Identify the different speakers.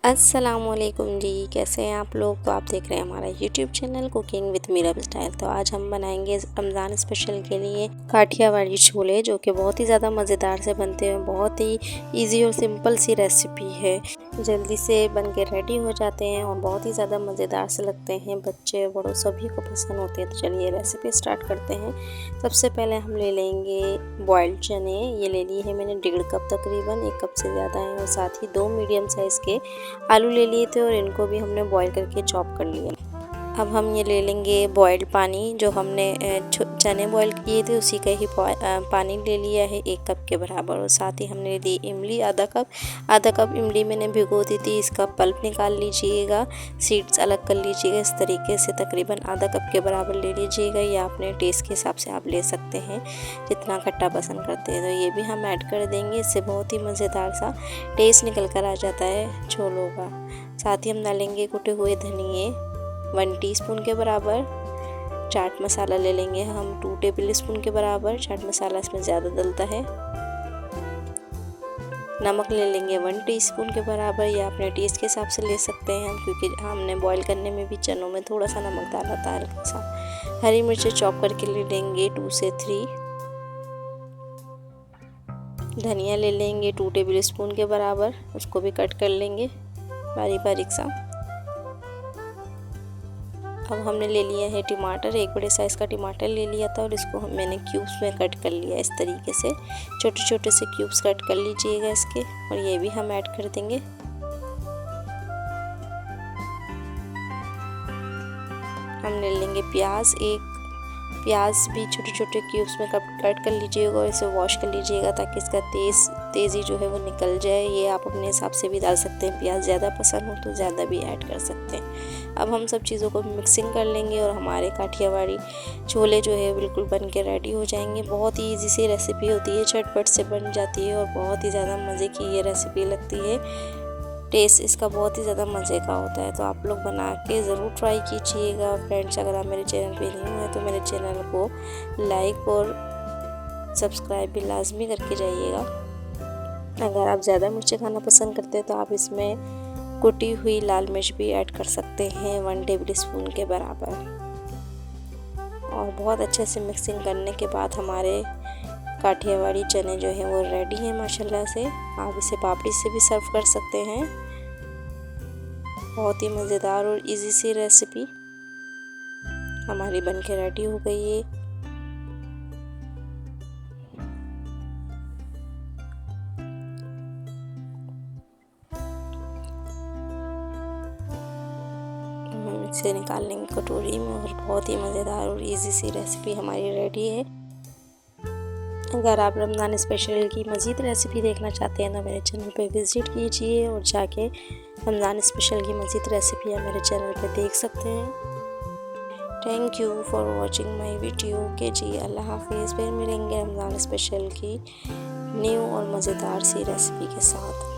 Speaker 1: अस्सलामुअलैकुम जी, कैसे हैं आप लोग। तो आप देख रहे हैं हमारा YouTube channel cooking with Meera style. तो आज हम बनाएंगे रमज़ान स्पेशल के लिए काठियावाड़ी छोले, जो कि बहुत ही ज़्यादा मज़ेदार से बनते हैं। बहुत ही इजी और सिंपल सी रेसिपी है, जल्दी से बन के रेडी हो जाते हैं और बहुत ही ज़्यादा मज़ेदार से लगते हैं। बच्चे बड़ों सभी को पसंद होते हैं। तो चलिए रेसिपी स्टार्ट करते हैं। सबसे पहले हम ले लेंगे बॉइल्ड चने। ये ले लिए हैं मैंने 1.5 कप, तकरीबन 1 कप से ज़्यादा है। और साथ ही 2 मीडियम साइज़ के आलू ले लिए थे और इनको भी हमने बॉईल करके चॉप कर लिया। अब हम ये ले लेंगे बॉइल्ड पानी, जो हमने चने बॉईल किए थे उसी का ही पानी ले लिया है 1 कप के बराबर। और साथ ही हमने ली इमली आधा कप इमली मैंने भिगो दी थी। इसका पल्प निकाल लीजिएगा, सीड्स अलग कर लीजिएगा। इस तरीके से तकरीबन आधा कप के बराबर ले लीजिएगा, या अपने टेस्ट के हिसाब से आप ले सकते हैं जितना खट्टा पसंद करते हैं। तो ये भी हम ऐड कर देंगे, इससे बहुत ही मज़ेदार सा टेस्ट निकल कर आ जाता है छोलों का। साथ ही हम डालेंगे कुटे हुए धनिए 1 टीस्पून के बराबर। चाट मसाला ले लेंगे हम 2 टेबल स्पून के बराबर। चाट मसाला इसमें ज़्यादा डलता है। नमक ले लेंगे 1 टीस्पून के बराबर, या अपने टेस्ट के हिसाब से ले सकते हैं हम, क्योंकि हमने बॉईल करने में भी चनों में थोड़ा सा नमक डाला था हल्का सा। हरी मिर्चें चॉप करके ले लेंगे 2 से 3। धनिया ले लेंगे 2 टेबल स्पून के बराबर, उसको भी कट कर लेंगे बारीक बारीक सा। अब हमने ले लिया है टमाटर, 1 बड़े साइज़ का टमाटर ले लिया था और इसको मैंने क्यूब्स में कट कर लिया। इस तरीके से छोटे छोटे से क्यूब्स कट कर लीजिएगा इसके। और ये भी हम ऐड कर देंगे। हम ले लेंगे प्याज, प्याज भी छोटे छोटे क्यूब्स में कट कर लीजिएगा और इसे वॉश कर लीजिएगा, ताकि इसका तेज़ी जो है वो निकल जाए। ये आप अपने हिसाब से भी डाल सकते हैं, प्याज ज़्यादा पसंद हो तो ज़्यादा भी ऐड कर सकते हैं। अब हम सब चीज़ों को मिक्सिंग कर लेंगे और हमारे काठियावाड़ी छोले जो है बिल्कुल बन के रेडी हो जाएंगे। बहुत ही ईजी सी रेसिपी होती है, झटपट से बन जाती है और बहुत ही ज़्यादा मज़े की ये रेसिपी लगती है। टेस्ट इसका बहुत ही ज़्यादा मज़े का होता है। तो आप लोग बना के ज़रूर ट्राई कीजिएगा। फ्रेंड्स, अगर आप मेरे चैनल पे नहीं हुए तो मेरे चैनल को लाइक और सब्सक्राइब भी लाजमी करके जाइएगा। अगर आप ज़्यादा मिर्ची खाना पसंद करते हैं तो आप इसमें कुटी हुई लाल मिर्च भी ऐड कर सकते हैं 1 टेबल स्पून के बराबर। और बहुत अच्छे से मिक्सिंग करने के बाद हमारे काठियावाड़ी चने जो हैं वो रेडी हैं माशाल्लाह से। आप इसे पापड़ी से भी सर्व कर सकते हैं। बहुत ही मज़ेदार और इजी सी रेसिपी हमारी बन के रेडी हो गई है। हम इसे निकाल लेंगे कटोरी में और बहुत ही मज़ेदार और इजी सी रेसिपी हमारी रेडी है। अगर आप रमज़ान स्पेशल की मज़ीद रेसिपी देखना चाहते हैं तो मेरे चैनल पे विज़िट कीजिए और जाके रमज़ान स्पेशल की मज़ीद रेसिपी आप मेरे चैनल पे देख सकते हैं। Thank you for watching my video के जी। अल्लाह हाफिज़। फिर मिलेंगे रमज़ान स्पेशल की न्यू और मज़ेदार सी रेसिपी के साथ।